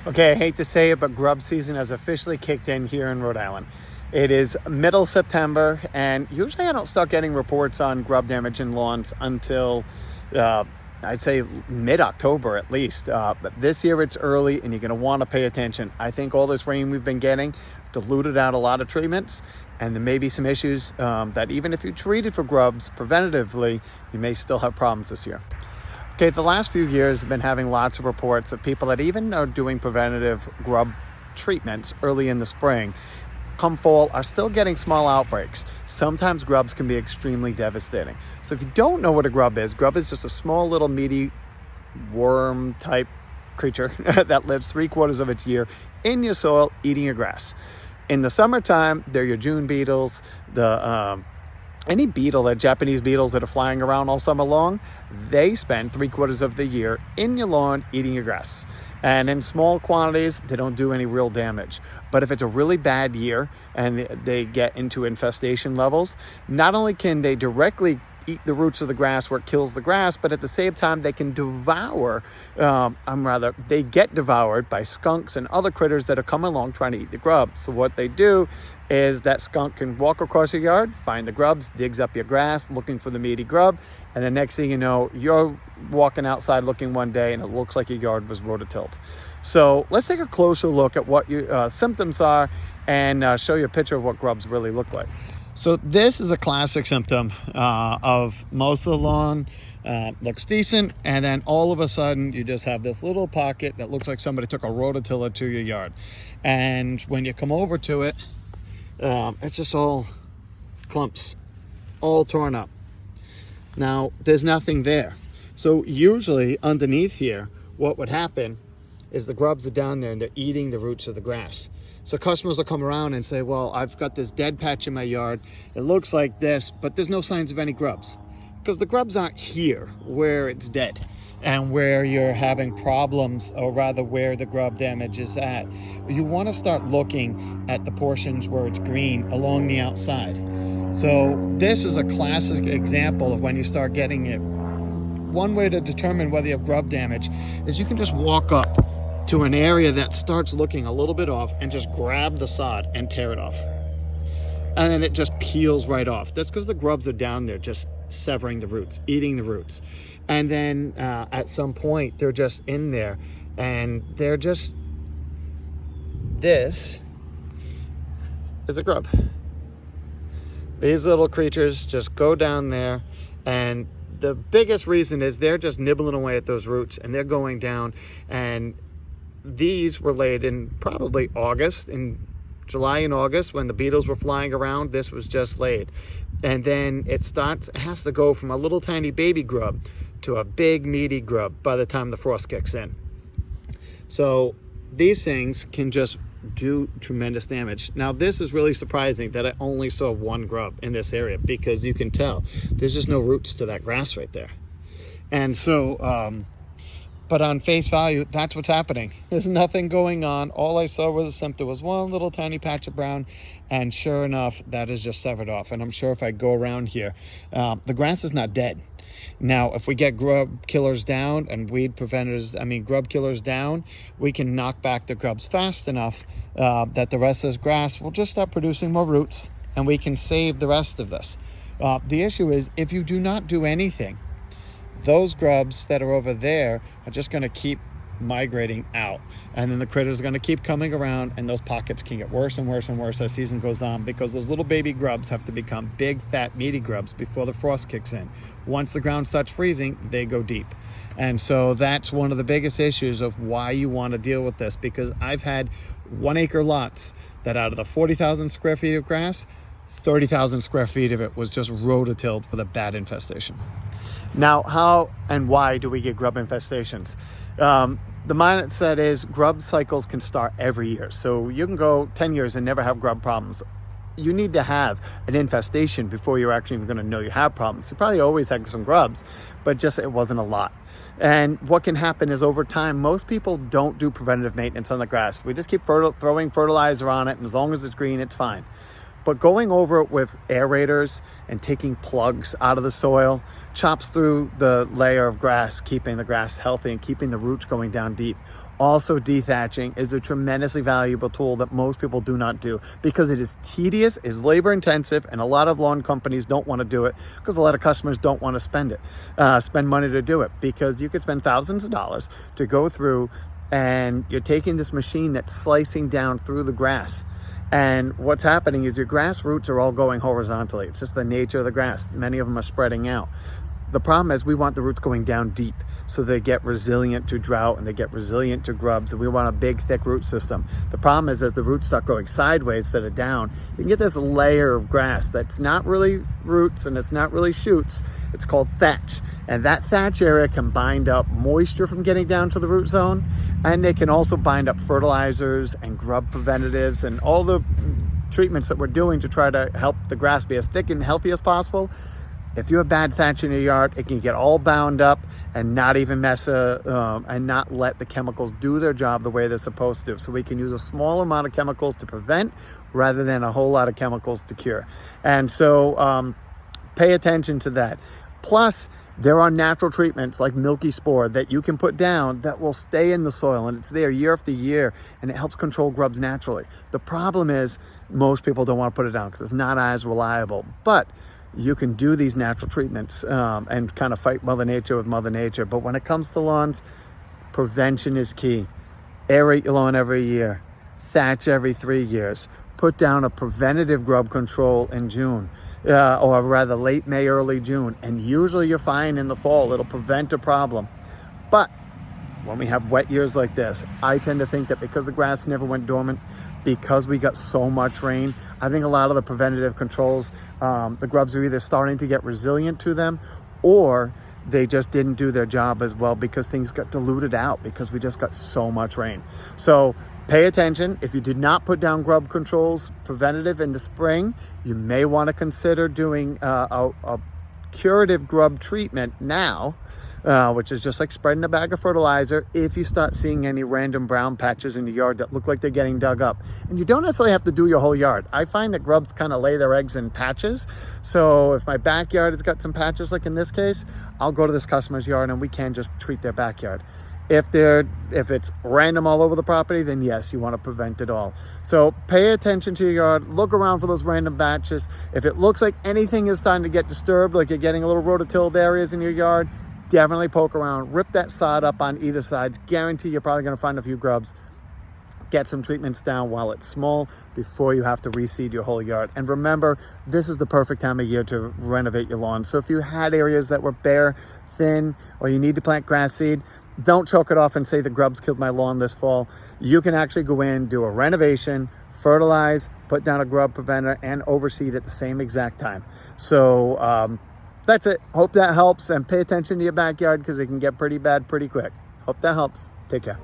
Okay, I hate to say it, but grub season has officially kicked in here in Rhode Island. It is middle September, and usually I don't start getting reports on grub damage in lawns until I'd say mid-October at least. But this year it's early, and you're going to want to pay attention. I think all this rain we've been getting diluted out a lot of treatments, and there may be some issues that even if you treated for grubs preventatively, you may still have problems this year. Okay, the last few years have been having lots of reports of people that even are doing preventative grub treatments early in the spring, come fall, are still getting small outbreaks. Sometimes grubs can be extremely devastating. So if you don't know what a grub is just a small little meaty worm type creature that lives 3/4 of its year in your soil eating your grass. In the summertime, they're your June beetles, any beetle, that Japanese beetles that are flying around all summer long, they spend 3/4 of the year in your lawn eating your grass. And in small quantities, they don't do any real damage. But if it's a really bad year and they get into infestation levels, not only can they directly eat the roots of the grass where it kills the grass, but at the same time they can they get devoured by skunks and other critters that are coming along trying to eat the grubs. So what they do is that skunk can walk across your yard, find the grubs, digs up your grass looking for the meaty grub, and the next thing you know, you're walking outside looking one day and it looks like your yard was rototilled. So let's take a closer look at what your symptoms are and show you a picture of what grubs really look like. So this is a classic symptom of most of the lawn. Looks decent, and then all of a sudden you just have this little pocket that looks like somebody took a rototiller to your yard. And when you come over to it, it's just all clumps, all torn up. Now there's nothing there. So usually underneath here, what would happen is the grubs are down there and they're eating the roots of the grass. So customers will come around and say, well, I've got this dead patch in my yard. It looks like this, but there's no signs of any grubs. Because the grubs aren't here where it's dead and where you're having problems, or rather where the grub damage is at. You want to start looking at the portions where it's green along the outside. So this is a classic example of when you start getting it. One way to determine whether you have grub damage is you can just walk up to an area that starts looking a little bit off and just grab the sod and tear it off. And then it just peels right off. That's because the grubs are down there just severing the roots, eating the roots. And then at some point they're just in there and they're just, this is a grub. These little creatures just go down there, and the biggest reason is they're just nibbling away at those roots and they're going down. And these were laid in probably August, in July and August, when the beetles were flying around. This was just laid. And then it has to go from a little tiny baby grub to a big meaty grub by the time the frost kicks in. So these things can just do tremendous damage. Now this is really surprising that I only saw one grub in this area, because you can tell there's just no roots to that grass right there. And so but on face value, that's what's happening. There's nothing going on. All I saw was a symptom was one little tiny patch of brown, and sure enough, that is just severed off. And I'm sure if I go around here, the grass is not dead. Now, if we get grub killers down and grub killers down, we can knock back the grubs fast enough that the rest of this grass will just start producing more roots, and we can save the rest of this. The issue is, if you do not do anything, those grubs that are over there are just going to keep migrating out, and then the critters are going to keep coming around, and those pockets can get worse and worse and worse as season goes on, because those little baby grubs have to become big, fat, meaty grubs before the frost kicks in. Once the ground starts freezing, they go deep. And so that's one of the biggest issues of why you want to deal with this, because I've had 1 acre lots that out of the 40,000 square feet of grass, 30,000 square feet of it was just rototilled with a bad infestation. Now, how and why do we get grub infestations? The mindset is grub cycles can start every year. So you can go 10 years and never have grub problems. You need to have an infestation before you're actually going to know you have problems. You probably always had some grubs, but just it wasn't a lot. And what can happen is, over time, most people don't do preventative maintenance on the grass. We just keep throwing fertilizer on it, and as long as it's green, it's fine. But going over it with aerators and taking plugs out of the soil chops through the layer of grass, keeping the grass healthy and keeping the roots going down deep. Also, dethatching is a tremendously valuable tool that most people do not do because it is tedious, is labor intensive, and a lot of lawn companies don't want to do it because a lot of customers don't want to spend money to do it, because you could spend thousands of dollars to go through, and you're taking this machine that's slicing down through the grass. And what's happening is your grass roots are all going horizontally. It's just the nature of the grass. Many of them are spreading out. The problem is we want the roots going down deep, so they get resilient to drought and they get resilient to grubs, and we want a big, thick root system. The problem is as the roots start going sideways instead of down, you can get this layer of grass that's not really roots and it's not really shoots. It's called thatch. And that thatch area can bind up moisture from getting down to the root zone, and they can also bind up fertilizers and grub preventatives and all the treatments that we're doing to try to help the grass be as thick and healthy as possible. If you have bad thatch in your yard, it can get all bound up and not even and not let the chemicals do their job the way they're supposed to. So we can use a small amount of chemicals to prevent rather than a whole lot of chemicals to cure. And so pay attention to that. Plus, there are natural treatments like milky spore that you can put down that will stay in the soil, and it's there year after year, and it helps control grubs naturally. The problem is most people don't want to put it down because it's not as reliable. But you can do these natural treatments and kind of fight Mother Nature with Mother Nature. But when it comes to lawns, prevention is key. Aerate your lawn every year. Thatch every 3 years. Put down a preventative grub control in June. Or rather late May, early June. And usually you're fine in the fall. It'll prevent a problem. But when we have wet years like this, I tend to think that because the grass never went dormant, because we got so much rain, I think a lot of the preventative controls, the grubs are either starting to get resilient to them, or they just didn't do their job as well because things got diluted out because we just got so much rain. So pay attention. If you did not put down grub controls preventative in the spring, you may want to consider doing a curative grub treatment now, which is just like spreading a bag of fertilizer if you start seeing any random brown patches in your yard that look like they're getting dug up. And you don't necessarily have to do your whole yard. I find that grubs kind of lay their eggs in patches. So if my backyard has got some patches, like in this case, I'll go to this customer's yard and we can just treat their backyard. If it's random all over the property, then yes, you want to prevent it all. So pay attention to your yard, look around for those random patches. If it looks like anything is starting to get disturbed, like you're getting a little rototilled areas in your yard, definitely poke around, rip that sod up on either side. Guarantee you're probably going to find a few grubs. Get some treatments down while it's small before you have to reseed your whole yard. And remember, this is the perfect time of year to renovate your lawn. So if you had areas that were bare, thin, or you need to plant grass seed, don't choke it off and say the grubs killed my lawn this fall. You can actually go in, do a renovation, fertilize, put down a grub preventer, and overseed at the same exact time. So that's it. Hope that helps, and pay attention to your backyard because it can get pretty bad pretty quick. Hope that helps. Take care.